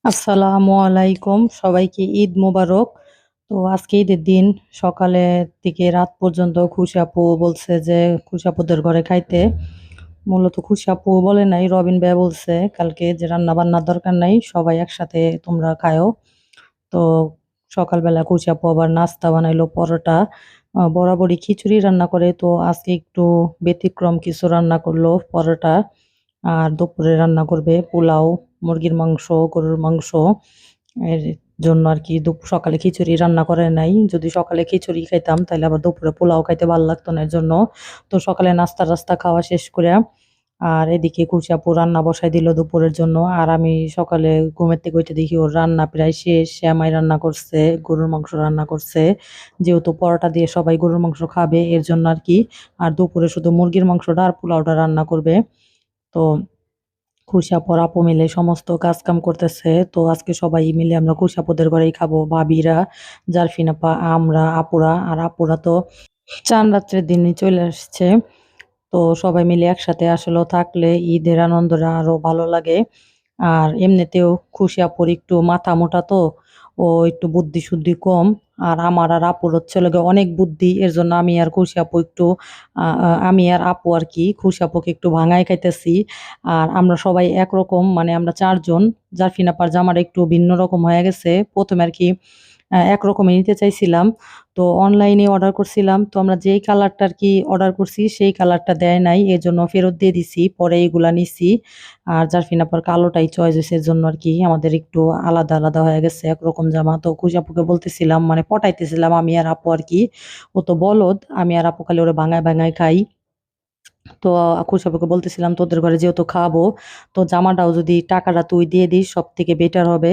আসসালামু আলাইকুম, সবাইকে ঈদ মোবারক। তো আজকে ঈদের দিন সকালে থেকে রাত পর্যন্ত খুশি আপু বলছে যে খুশি আপুদের ঘরে খাইতে। মূলত খুশি আপু বলে নাই, রবিন ভাই বলছে কালকে যে রান্না বান্নার দরকার নাই, সবাই একসাথে তোমরা খায়ো। তো সকালবেলা খুশি আপু আবার নাস্তা বানাইলো, পরোটা। বরাবরই খিচুড়ি রান্না করে, তো আজকে একটু ব্যতিক্রম কিছু রান্না করলো, পরোটা। আর দুপুরে রান্না করবে পোলাও, মুরগির মাংস, গরুর মাংস। এর জন্য আর কি সকালে খিচুড়ি রান্না করে নাই। যদি সকালে খিচুড়ি খাইতাম তাহলে আবার দুপুরে পোলাও খাইতে ভালো লাগতো না, এর জন্য। তো সকালে নাস্তা টাস্তা খাওয়া শেষ করে আর এদিকে খুশি আপু রান্না বসাই দিল দুপুরের জন্য। আর আমি সকালে ঘুমের থেকে উঠে দেখি ওর রান্না প্রায় শেষ, শ্যামাই রান্না করছে, গরুর মাংস রান্না করছে। যেহেতু পরোটা দিয়ে সবাই গরুর মাংস খাবে এর জন্য আর কি। আর দুপুরে শুধু মুরগির মাংসটা আর পোলাওটা রান্না করবে। তো খুশাপর আপু মিলে সমস্ত কাজ কাম করতেছে। তো আজকে সবাই মিলে আমরা খুশাপুদের ঘরেই খাবো, ভাবিরা, জারফিন আপা, আমরা, আপুরা। আর আপুরা তো চান রাত্রের দিনই চলে আসছে। তো সবাই মিলে একসাথে আসলে থাকলে ঈদের আনন্দটা আরো ভালো লাগে। আর এমনিতেও খুশি আপুর একটু মাথা মোটা, তো ও একটু বুদ্ধি শুদ্ধি কম। আর আমার আর আপুর হচ্ছে লগে অনেক বুদ্ধি, এর জন্য আমি আর খুশি আপু একটু আমি আর আপু আর কি খুশি আপুকে একটু ভাঙায় খাইতেছি। আর আমরা সবাই একরকম, মানে আমরা চারজন। জারফিন আপার জামাটা একটু ভিন্ন রকম হয়ে গেছে প্রথমে আর কি। একরকমই নিতে চাইছিলাম, তো অনলাইনে অর্ডার করছিলাম, তো আমরা যেই কালারটা আর কি অর্ডার করছি সেই কালারটা দেয় নাই, এর জন্য ফেরত দিয়ে দিছি, পরে এইগুলা নিছি। আর জারফিন আপার কালোটাই চয়েস হয়েছে, এর জন্য আর কি আমাদের একটু আলাদা আলাদা হয়ে গেছে একরকম জামা। তো খুশি আপুকে বলতেছিলাম, মানে পটাইতেছিলাম আমি আর আপু আর কি। ও তো বলদ, আমি আর আপু খালি ওরে ভাঙায় ভাঙায় খাই। তো খুশি আপুকে বলতেছিলাম তোদের ঘরে যেহেতু খাবো, তো জামাটাও যদি টাকাটা তুই দিয়ে দিস সব থেকে বেটার হবে।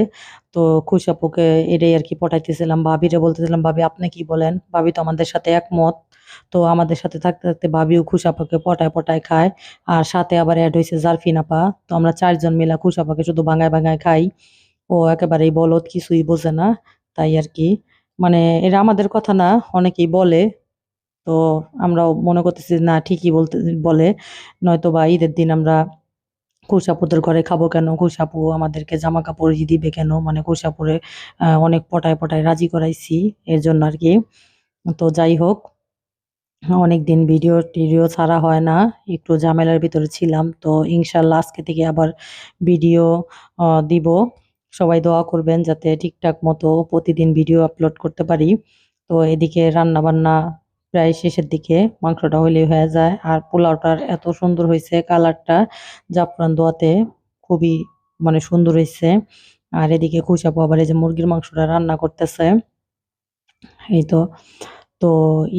তো খুশি আপুকে এটাই আর কি পটাইতেছিলাম, ভাবিরে বলতেছিলাম ভাবি আপনি কি বলেন, ভাবি তো আমাদের সাথে একমত। তো আমাদের সাথে থাকতে থাকতে ভাবিও খুশি আপাকে পটায় পটায় খায়। আর সাথে আবার অ্যাড হয়েছে জারফিন আপা। তো আমরা চারজন মিলা খুশি আপাকে শুধু ভাঙায় ভাঙায় খাই। ও একেবারেই বলদ, কিছুই বোঝে না। তাই আর কি, মানে এটা আমাদের কথা না, অনেকেই বলে। তো আমরাও মনে করতেছি না, ঠিকই বলতে বলে। নয়তো বা ঈদের দিন আমরা খুশাপুদের ঘরে খাবো কেন, খুশাপু আমাদেরকে জামা কাপড় দিবে কেন, মানে খুশাপুরে অনেক পটায় পটায় রাজি করাইছি, এর জন্য আর কি। তো যাই হোক, অনেকদিন ভিডিও টিডিও ছাড়া হয় না, একটু ঝামেলার ভিতরে ছিলাম। তো ইনশাল্লাহ আজকে থেকে আবার ভিডিও দিব। সবাই দোয়া করবেন যাতে ঠিকঠাক মতো প্রতিদিন ভিডিও আপলোড করতে পারি। তো এদিকে রান্না বান্না প্রায় শেষের দিকে, মাংসটা হইলেই হয়ে যায়। আর পোলাওটার এত সুন্দর হয়েছে কালারটা, জাফরান দোয়াতে, খুবই মানে সুন্দর হয়েছে। আর এদিকে খুশাপু আবার এই যে মুরগির মাংসটা রান্না করতেছে। এই তো। তো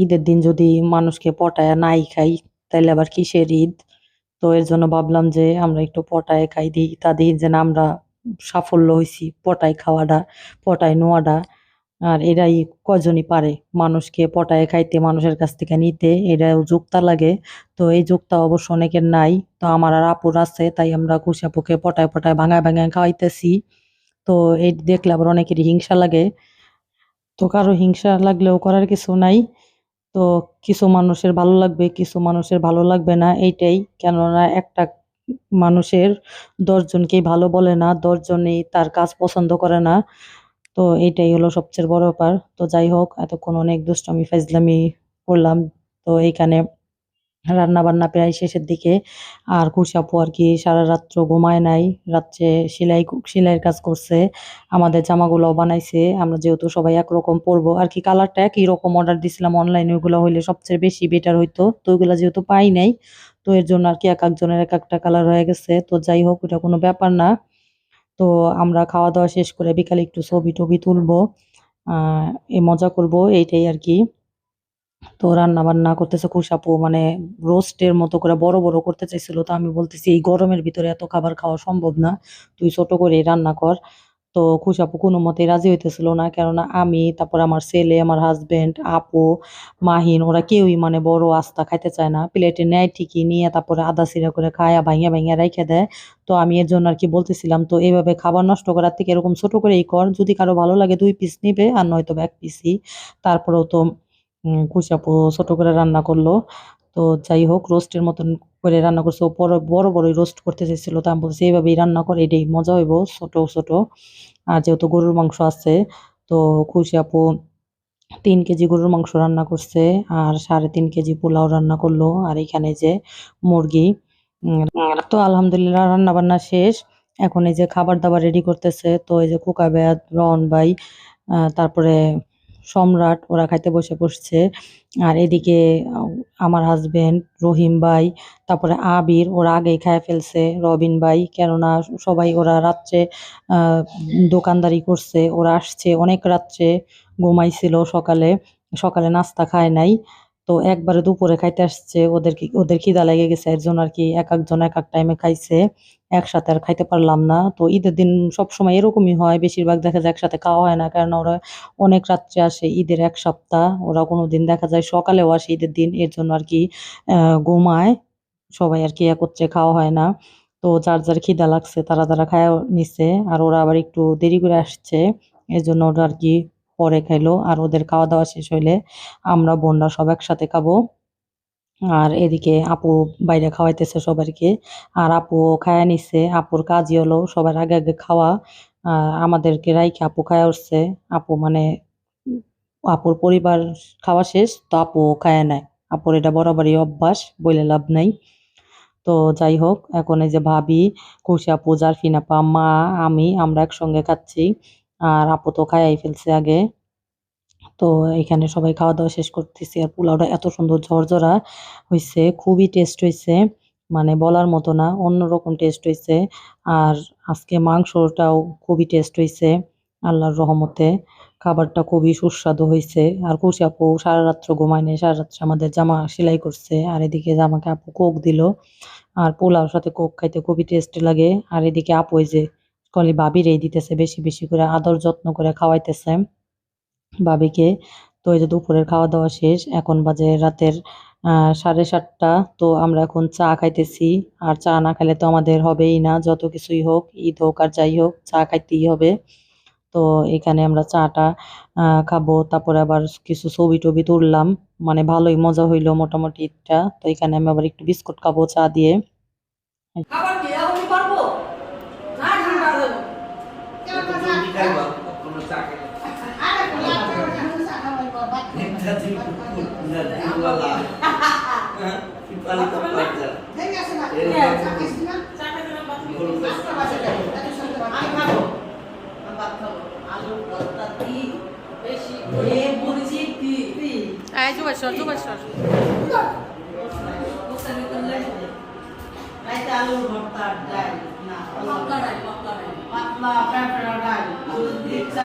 ঈদের দিন যদি মানুষকে পটায় নাই খাই তাইলে আবার কিসের ঈদ। তো এর জন্য ভাবলাম যে আমরা একটু পটায় খাই দিই, তাদের যেন আমরা সাফল্য হয়েছি পটায় খাওয়াটা, পটায় নোয়াটা। আর এরাই কজনই পারে মানুষকে পটায় খাইতে, মানুষের কাছ থেকে নিতে, এরাও যুক্তা লাগে। তো এই যুক্তা অবশ্য অনেকের নাই। তো আমার আর আপুর আছে, তাই আমরা খুশি আপুকে পটায় পটায় ভাঙায় ভাঙায় খাওয়াইতেছি। তো এই দেখলে আবার অনেকেরই হিংসা লাগে। তো কারো হিংসা লাগলেও করার কিছু নাই। তো কিছু মানুষের ভালো লাগবে, কিছু মানুষের ভালো লাগবে না, এইটাই। কেননা একটা মানুষের ১০ জনকেই ভালো বলে না, ১০ জনেই তার কাজ পছন্দ করে না। তো এইটাই হলো সবচেয়ে বড় ব্যাপার। তো যাই হোক, এতক্ষণ অনেক দুষ্টামি ফাইজলামি করলাম। তো এইখানে রান্না বান্না প্রায় শেষের দিকে। আর খুশি আপু আর কি সারা রাত্র ঘুমায় নাই, রাত্রে সেলাইয়ের কাজ করছে, আমাদের জামাগুলোও বানাইছে। আমরা যেহেতু সবাই একরকম পরবো আর কি, কালারটা একই রকম অর্ডার দিছিলাম অনলাইনে, ওইগুলো হইলে সবচেয়ে বেশি বেটার হইতো। তো ওইগুলো যেহেতু পাই নাই, তো এর জন্য আর কি এক একজনের এক একটা কালার হয়ে গেছে। তো যাই হোক, ওটা কোনো ব্যাপার না। তো আমরা খাওয়া দাওয়া শেষ করে বিকালে একটু ছবি টবি তুলবো, এই মজা করব, এইটাই আর কি। তো রান্না বান্না করতেছে খুশাপু, মানে রোস্টের মতো করে বড় বড় করতে চাইছিল। তো আমি বলতেছি এই গরমের ভিতরে এত খাবার খাওয়া সম্ভব না, তুই ছোট করে রান্না কর। তো খুশাপু কোনো মতেই রাজি হইতেছিল না, কেননা আমি, তারপর আমার ছেলে, আমার হাজবেন্ড, আপু, মাহিন, ওরা কেউই মানে বড় আস্তা খাইতে চায় না। প্লেটে নেয় ঠিকই, নিয়ে তারপরে আদা সিরা করে খায়া ভাইয়া ভাইয়া রেখে দেয়। তো আমি এর জন্য আর কি বলতেছিলাম, তো এইভাবে খাবার নষ্ট করার থেকে এরকম ছোট করেই কর, যদি কারো ভালো লাগে 2 পিস নিবে, আর নয়তো 1 পিসই। তারপরেও তো খুশি আপু ছোট করে রান্না করলো। তো যাই হোক, রোস্টের মতন করে রান্না করছে। ও বড় বড়ই রোস্ট করতে চাইছিল, তো আমি বলছি এইভাবেই রান্না করে, এটাই মজা হইব ছোট ছোট। আর যেহেতু গরুর মাংস আছে, তো খুশি আপু 3 কেজি গরুর মাংস রান্না করছে, আর 3.5 কেজি পোলাও রান্না করলো, আর এখানে যে মুরগি। তো আলহামদুলিল্লাহ রান্না বান্না শেষ। এখন এই যে খাবার দাবার রেডি করতেছে। তো এই যে খোকা ভাইয়া, রন ভাই, তারপরে সম্রাট, ওরা খাইতে বসে পড়ছে। আর এদিকে আমার হাজবেন্ড, রহিম ভাই, তারপরে আবির, ওরা আগেই খায় ফেলছে, রবিন ভাই, কেননা সবাই ওরা রাত্রে দোকানদারি করছে, ওরা আসছে অনেক রাত্রে, ঘুমাইছিল সকালে, সকালে নাস্তা খায় নাই। তো একবারে দুপুরে খাইতে আসছে, ওদের খিদা লেগে গেছে, এর জন্য আর কি এক একজন এক এক টাইমে খাইছে, একসাথে আর খাইতে পারলাম না। তো ঈদের দিন সবসময় এরকমই হয়, বেশিরভাগ দেখা যায় একসাথে খাওয়া হয় না, কারণ ওরা অনেক রাত্রে আসে, ঈদের 1 সপ্তাহ, ওরা কোনোদিন দেখা যায় সকালেও আসে ঈদের দিন, এর জন্য আর কি ঘুমায় সবাই, আর কি একত্রে খাওয়া হয় না। তো যার যার খিদা লাগছে তারা তারা খায় নিছে, আর ওরা আবার একটু দেরি করে আসছে, এর জন্য ওরা আর কি পরে খাইলো। আর ওদের খাওয়া দাওয়া শেষ হইলে আমরা বোনরা সব একসাথে খাবো। আর এদিকে আপু বাইরে খাওয়াইতেছে সবাইকে, আর আপু খায়া নিছে। আপুর কাজই হলো সবার আগে আগে খাওয়া, আমাদেরকে রাইখে আপু খায়া উঠছে। আপু মানে উম, আপুর পরিবার খাওয়া শেষ, তো আপু খায়া নেয়। আপুর এটা বরাবরই অভ্যাস, বলে লাভ নাই। তো যাই হোক, এখন এই যে ভাবি, খুশি আপু, জারফিন আপা, মা, আমরা একসঙ্গে খাচ্ছি। আর আপু তো খায়াই ফেলছে আগে। তো এখানে সবাই খাওয়া দাওয়া শেষ করতেছি, আর পোলাওটা এত সুন্দর ঝরঝরা হয়েছে, খুবই টেস্ট হয়েছে, মানে বলার মতো না, অন্যরকম টেস্ট হয়েছে। আর আজকে মাংসটাও খুবই টেস্ট হয়েছে, আল্লাহর রহমতে খাবারটা খুবই সুস্বাদু হয়েছে। আর খুশি আপু সারা রাত্র ঘুমায় নাই, সারা রাত্রে আমাদের জামা সেলাই করছে, আর এদিকে জামাকে আপু কোক দিল। আর পোলাওর সাথে কোক খাইতে খুবই টেস্টি লাগে। আর এদিকে আপু এই যে কলি ভাবির এই দিতেছে, বেশি বেশি করে আদর যত্ন করে খাওয়াইতেছে ভাবিকে। তো এই যে দুপুরের খাওয়া দাওয়া শেষ, এখন বাজে রাতের 7:30। তো আমরা এখন চা খাইতেছি, আর চা না খেলে তো আমাদের হবেই না, যত কিছুই হোক, ঈদ হোক আর যাই হোক, চা খাইতেই হবে। তো এখানে আমরা চাটা খাবো, তারপরে আবার কিছু ছবি টবি তুললাম, মানে ভালোই মজা হইলো মোটামুটি ঈদটা। তো এখানে আমি আবার একটু বিস্কুট খাবো চা দিয়ে। খাবার কি এখনই পারবো না ঠান্ডা দেবো কেন কথা কোনো চা খেলে আরে কোলা করে চা খাওয়াই বাবা একটা দিন না দিওয়ালা কি পালি তো পারছা ঠিক আছে না চা খাইছিস না চা খাইতে না বাকি নাস্তা বাজে যাবে এত সুন্দর আমি খাবো ভাত খাবো আলু ভর্তা দি বেশি এ মরিচি দি এই জুবাইশ্বর গোসামি করলে রাইতে আলুর ভর্তা ডাল না পাতলা পাতলা